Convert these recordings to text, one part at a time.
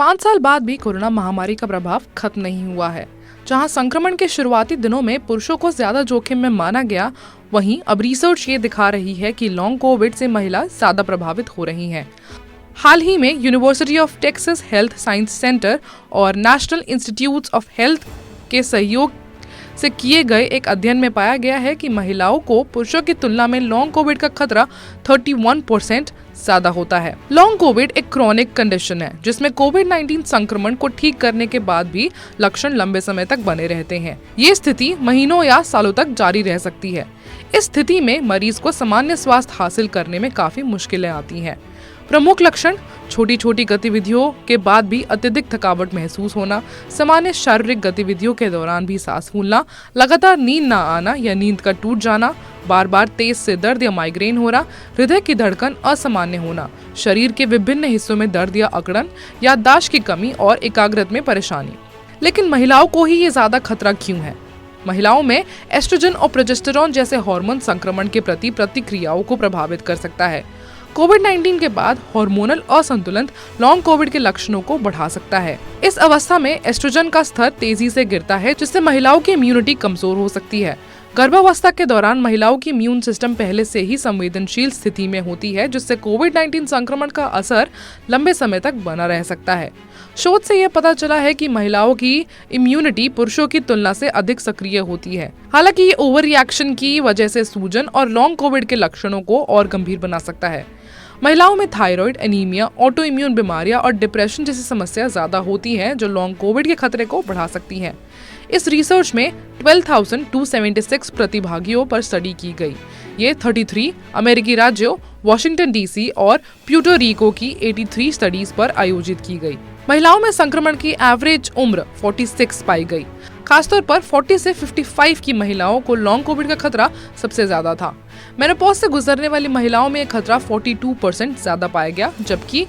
5 साल बाद भी कोरोना महामारी का प्रभाव खत्म नहीं हुआ है। जहां संक्रमण के शुरुआती दिनों में पुरुषों को ज्यादा जोखिम में माना गया, वहीं अब रिसर्च ये दिखा रही है कि लॉन्ग कोविड से महिला ज्यादा प्रभावित हो रही हैं। हाल ही में university of Texas health science centre और नेशनल इंस्टीट्यूट्स ऑफ हेल्थ के सहयोग से किए गए एक अध्ययन में पाया गया है कि महिलाओं को पुरुषों की तुलना में लॉन्ग कोविड का खतरा 31% ज्यादा होता है। लॉन्ग कोविड एक क्रॉनिक कंडीशन है जिसमें कोविड-19 संक्रमण को ठीक करने के बाद भी लक्षण लंबे समय तक बने रहते हैं। ये स्थिति महीनों या सालों तक जारी रह सकती है। इस स्थिति में मरीज को सामान्य स्वास्थ्य हासिल करने में काफी मुश्किलें आती हैं। प्रमुख लक्षण छोटी छोटी गतिविधियों के बाद भी अत्यधिक थकावट महसूस होना, सामान्य शारीरिक गतिविधियों के दौरान भी सांस फूलना, लगातार नींद न आना या नींद का टूट जाना, बार बार तेज से दर्द या माइग्रेन हो रहा, हृदय की धड़कन असामान्य होना, शरीर के विभिन्न हिस्सों में दर्द या अकड़न, याददाश्त की कमी और एकाग्रता में परेशानी। लेकिन महिलाओं को ही ये ज्यादा खतरा क्यों है? महिलाओं में एस्ट्रोजन और प्रोजेस्टेरॉन जैसे हार्मोन संक्रमण के प्रति प्रतिक्रियाओं को प्रभावित कर सकता है। कोविड-19 के बाद हार्मोनल असंतुलन लॉन्ग कोविड के लक्षणों को बढ़ा सकता है। इस अवस्था में एस्ट्रोजन का स्तर तेजी से गिरता है, जिससे महिलाओं की इम्यूनिटी कमजोर हो सकती है। गर्भावस्था के दौरान महिलाओं की इम्यून सिस्टम पहले से ही संवेदनशील स्थिति में होती है, जिससे कोविड-19 संक्रमण का असर लंबे समय तक बना रह सकता है। शोध से यह पता चला है कि महिलाओं की इम्यूनिटी पुरुषों की तुलना से अधिक सक्रिय होती है। हालांकि ये ओवर रिएक्शन की वजह से सूजन और लॉन्ग कोविड के लक्षणों को और गंभीर बना सकता है। महिलाओं में थायराइड, एनीमिया, ऑटो इम्यून बीमारियां और डिप्रेशन जैसी समस्या ज्यादा होती हैं, जो लॉन्ग कोविड के खतरे को बढ़ा सकती हैं। इस रिसर्च में 12,276 प्रतिभागियों पर स्टडी की गई। ये 33 अमेरिकी राज्यों, वॉशिंगटन डीसी और प्यूर्टो रिको की 83 स्टडीज पर आयोजित की गई। महिलाओं में संक्रमण की एवरेज उम्र 46 पाई गई। खासतौर पर 40 से 55 की महिलाओं को लॉन्ग कोविड का खतरा सबसे ज्यादा था। मेनोपॉज से गुजरने वाली महिलाओं में यह खतरा 42% ज्यादा पाया गया, जबकि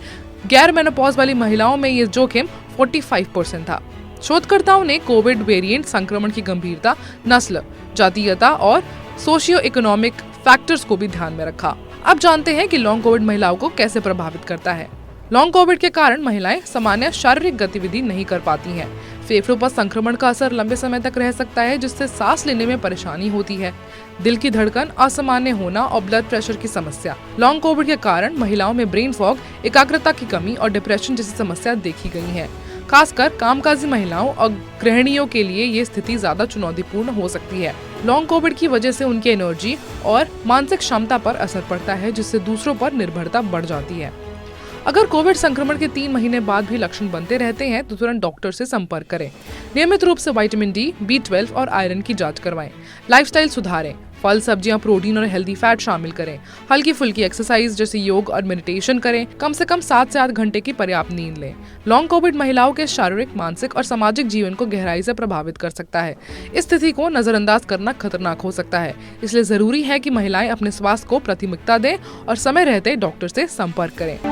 गैर मेनोपॉज वाली महिलाओं में ये जोखिम 45% था। शोधकर्ताओं ने कोविड वेरिएंट संक्रमण की गंभीरता, नस्ल, जातीयता और सोशियो इकोनॉमिक फैक्टर्स को भी ध्यान में रखा। अब जानते हैं कि लॉन्ग कोविड महिलाओं को कैसे प्रभावित करता है। लॉन्ग कोविड के कारण महिलाएं सामान्य शारीरिक गतिविधि नहीं कर पाती हैं। फेफड़ों पर संक्रमण का असर लंबे समय तक रह सकता है, जिससे सांस लेने में परेशानी होती है। दिल की धड़कन असामान्य होना और ब्लड प्रेशर की समस्या। लॉन्ग कोविड के कारण महिलाओं में ब्रेन फॉग, एकाग्रता की कमी और डिप्रेशन जैसी समस्या देखी गई है। खासकर कामकाजी महिलाओं और गृहिणियों के लिए ये स्थिति ज्यादा चुनौतीपूर्ण हो सकती है। लॉन्ग कोविड की वजह से उनकी एनर्जी और मानसिक क्षमता पर असर पड़ता है, जिससे दूसरों पर निर्भरता बढ़ जाती है। अगर कोविड संक्रमण के 3 महीने बाद भी लक्षण बनते रहते हैं तो तुरंत डॉक्टर से संपर्क करें। नियमित रूप से विटामिन डी, B12 और आयरन की जांच करवाएं। लाइफस्टाइल सुधारें। फल, सब्जियां, प्रोटीन और हेल्दी फैट शामिल करें। हल्की फुल्की एक्सरसाइज जैसे योग और मेडिटेशन करें। कम से कम 7 से 8 घंटे की पर्याप्त नींद लें। लॉन्ग कोविड महिलाओं के शारीरिक, मानसिक और सामाजिक जीवन को गहराई से प्रभावित कर सकता है। इस स्थिति को नजरअंदाज करना खतरनाक हो सकता है, इसलिए जरूरी है कि महिलाएं अपने स्वास्थ्य को प्राथमिकता दें और समय रहते डॉक्टर से संपर्क करें।